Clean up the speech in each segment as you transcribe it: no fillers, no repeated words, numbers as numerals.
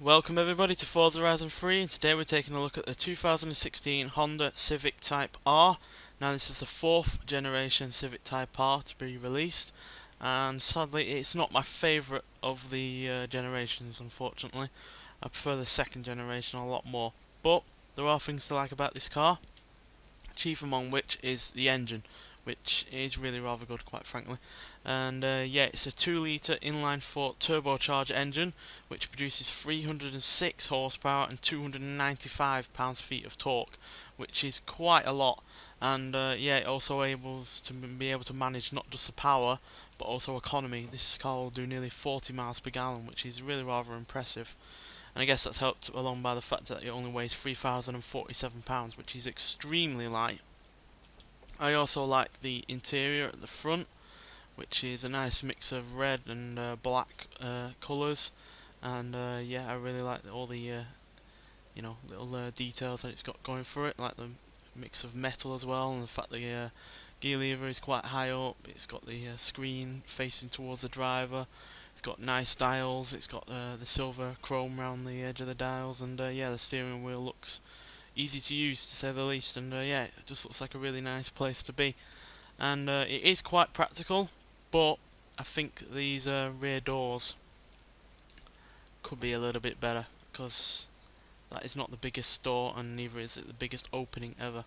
Welcome everybody to Forza Horizon 3, and today we're taking a look at the 2016 Honda Civic Type R. Now this is the 4th generation Civic Type R to be released, and sadly it's not my favourite of the generations, unfortunately. I prefer the 2nd generation a lot more, but there are things to like about this car, chief among which is the engine, which is really rather good, quite frankly. And yeah, it's a 2-litre inline-4 turbocharged engine which produces 306 horsepower and 295 pounds-feet of torque, which is quite a lot. And yeah, it also be able to manage not just the power but also economy. This car will do nearly 40 miles per gallon, which is really rather impressive. And I guess that's helped along by the fact that it only weighs 3,047 pounds, which is extremely light. I also like the interior at the front, which is a nice mix of red and black colours, and yeah, I really like all the little details that it's got going for it, like the mix of metal as well, and the fact the gear lever is quite high up. It's got the screen facing towards the driver. It's got nice dials. It's got the silver chrome around the edge of the dials, and yeah, the steering wheel looks easy to use, to say the least, and yeah, it just looks like a really nice place to be. And it is quite practical, but I think these rear doors could be a little bit better, because that is not the biggest door, and neither is it the biggest opening ever.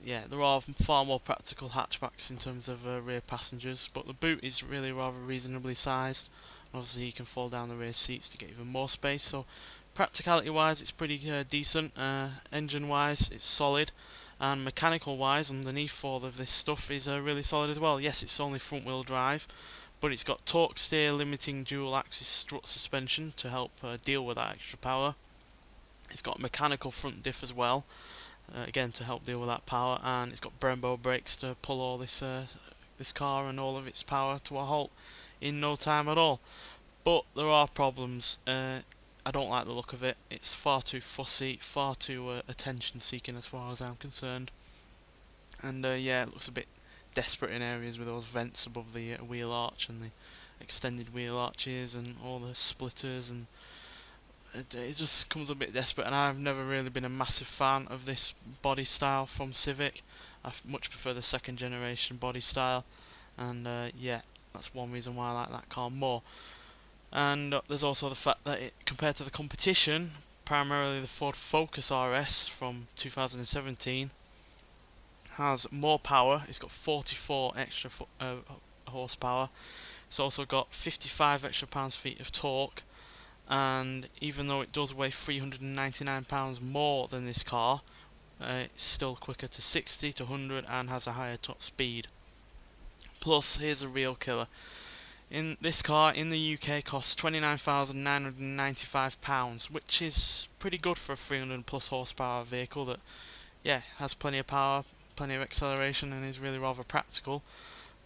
Yeah, there are far more practical hatchbacks in terms of rear passengers, but the boot is really rather reasonably sized. Obviously you can fold down the rear seats to get even more space, so practicality wise it's pretty decent. Engine wise it's solid, and mechanical wise underneath all of this stuff is really solid as well. Yes, it's only front wheel drive, but it's got torque steer limiting dual axis strut suspension to help deal with that extra power. It's got mechanical front diff as well, again to help deal with that power, and it's got Brembo brakes to pull all this car and all of its power to a halt in no time at all. But there are problems. I don't like the look of it. It's far too fussy, far too attention seeking as far as I'm concerned, and yeah, it looks a bit desperate in areas with those vents above the wheel arch and the extended wheel arches and all the splitters, and it just comes a bit desperate, and I've never really been a massive fan of this body style from Civic. I much prefer the 2nd generation body style, and yeah, that's one reason why I like that car more. And there's also the fact that compared to the competition, primarily the Ford Focus RS from 2017, has more power. It's got 44 extra horsepower. It's also got 55 extra pounds-feet of torque, and even though it does weigh 399 pounds more than this car, it's still quicker to 60 to 100 and has a higher top speed. Plus, here's a real killer. In this car in the UK costs £29,995, which is pretty good for a 300 plus horsepower vehicle that, yeah, has plenty of power, plenty of acceleration, and is really rather practical.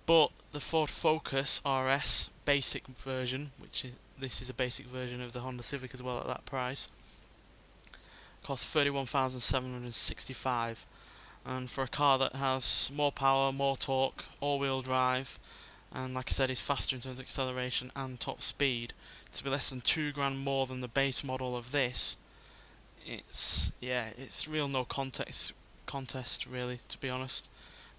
But the Ford Focus RS basic version, this is a basic version of the Honda Civic as well at that price, costs £31,765, and for a car that has more power, more torque, all-wheel drive, and like I said, is faster in terms of acceleration and top speed, to be less than £2,000 more than the base model of this, it's real no contest really, to be honest.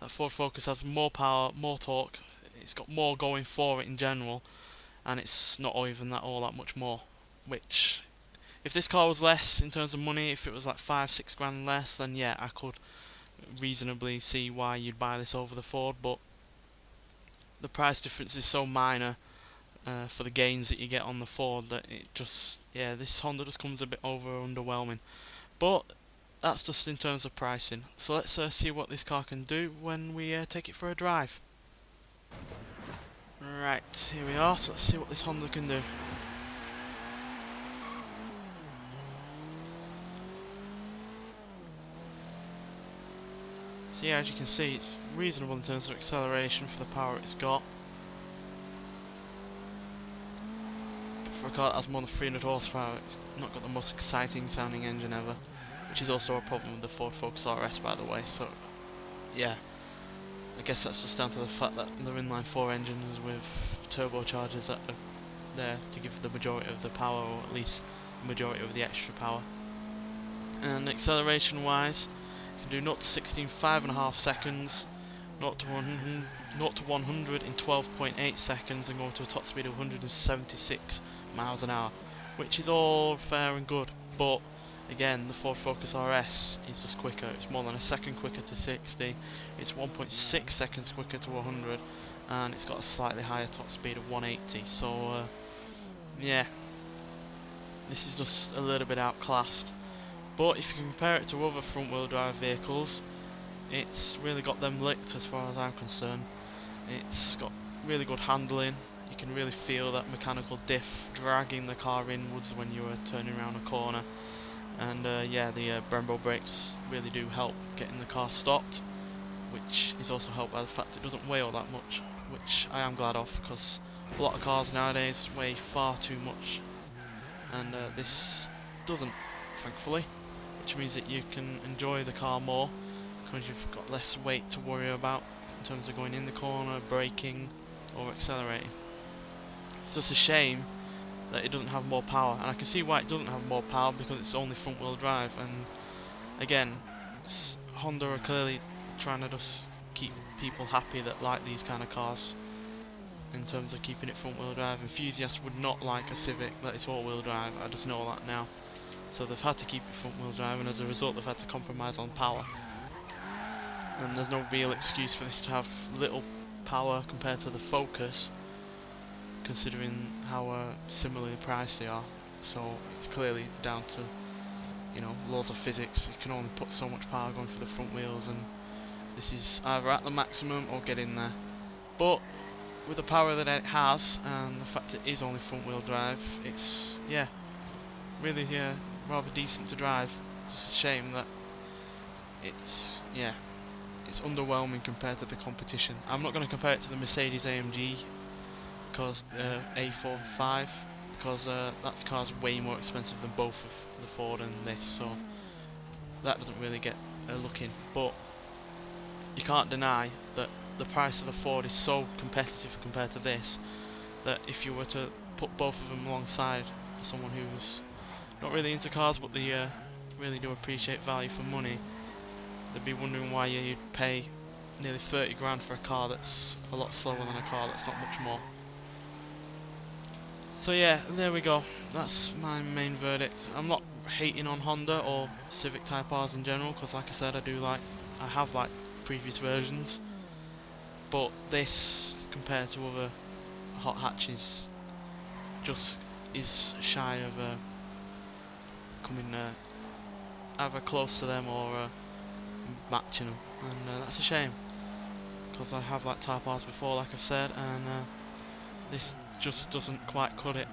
That Ford Focus has more power, more torque, it's got more going for it in general, and it's not even all that much more. Which, if this car was less in terms of money, if it was like £5-6 less, then yeah, I could reasonably see why you'd buy this over the Ford, but the price difference is so minor for the gains that you get on the Ford that this Honda just comes a bit underwhelming. But that's just in terms of pricing. So let's see what this car can do when we take it for a drive. Right, here we are. So let's see what this Honda can do. So yeah, as you can see, it's reasonable in terms of acceleration for the power it's got. But for a car that has more than 300 horsepower, it's not got the most exciting sounding engine ever, which is also a problem with the Ford Focus RS, by the way. So yeah, I guess that's just down to the fact that they're inline-4 engines with turbochargers that are there to give the majority of the power, or at least majority of the extra power. And acceleration wise, you can do 0 to 60 in 5.5 seconds, 0 to 100 in 12.8 seconds, and go to a top speed of 176 miles an hour, which is all fair and good, but again, the Ford Focus RS is just quicker. It's more than a second quicker to 60, it's 1.6 seconds quicker to 100, and it's got a slightly higher top speed of 180, so yeah, this is just a little bit outclassed. But if you can compare it to other front wheel drive vehicles, it's really got them licked as far as I'm concerned. It's got really good handling, you can really feel that mechanical diff dragging the car inwards when you are turning around a corner. And yeah, the Brembo brakes really do help getting the car stopped, which is also helped by the fact it doesn't weigh all that much, which I am glad of, because a lot of cars nowadays weigh far too much, and this doesn't, thankfully, which means that you can enjoy the car more because you've got less weight to worry about in terms of going in the corner, braking or accelerating. It's just a shame that it doesn't have more power, and I can see why it doesn't have more power, because it's only front wheel drive, and again, Honda are clearly trying to just keep people happy that like these kind of cars in terms of keeping it front wheel drive. Enthusiasts would not like a Civic that is all wheel drive, I just know that now. So they've had to keep it front wheel drive, and as a result they've had to compromise on power. And there's no real excuse for this to have little power compared to the Focus, considering how similarly priced they are. So it's clearly down to, you know, laws of physics. You can only put so much power going for the front wheels, and this is either at the maximum or get in there. But with the power that it has, and the fact it is only front wheel drive, it's, yeah, really rather decent to drive. It's just a shame that it's, yeah, it's underwhelming compared to the competition. I'm not going to compare it to the Mercedes AMG because A45, because that car's way more expensive than both of the Ford and this, so that doesn't really get a look in. But you can't deny that the price of the Ford is so competitive compared to this, that if you were to put both of them alongside someone who's not really into cars but they really do appreciate value for money, they'd be wondering why you'd pay nearly 30 grand for a car that's a lot slower than a car that's not much more. So yeah, there we go, that's my main verdict. I'm not hating on Honda or Civic Type Rs in general, because like I said, I have liked previous versions, but this compared to other hot hatches just is shy of coming either close to them or matching them, and that's a shame, because I have liked Type Rs before, like I've said, and this just doesn't quite cut it.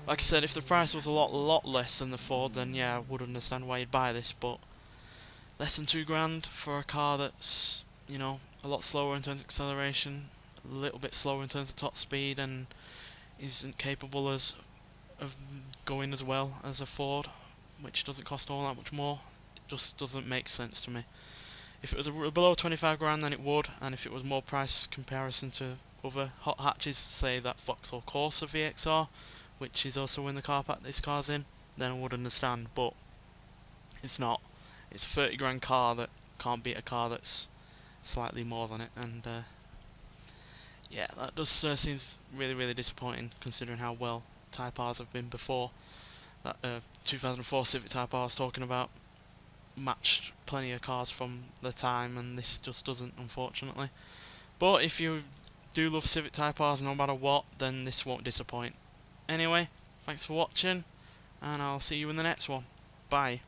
Like I said, if the price was a lot less than the Ford, then yeah, I would understand why you'd buy this, but less than 2 grand for a car that's, you know, a lot slower in terms of acceleration, a little bit slower in terms of top speed, and isn't capable of going as well as a Ford, which doesn't cost all that much more, it just doesn't make sense to me. If it was below 25 grand, then it would, and if it was more price comparison to other hot hatches, say that Vauxhall Corsa VXR, which is also in the car pack this car's in, then I would understand, but it's not. It's a 30 grand car that can't beat a car that's slightly more than it, and yeah, that does seems really disappointing, considering how well Type Rs have been before. That 2004 Civic Type R I was talking about matched plenty of cars from the time, and this just doesn't, unfortunately. But if you do love Civic Type Rs no matter what, then this won't disappoint. Anyway, thanks for watching, and I'll see you in the next one. Bye.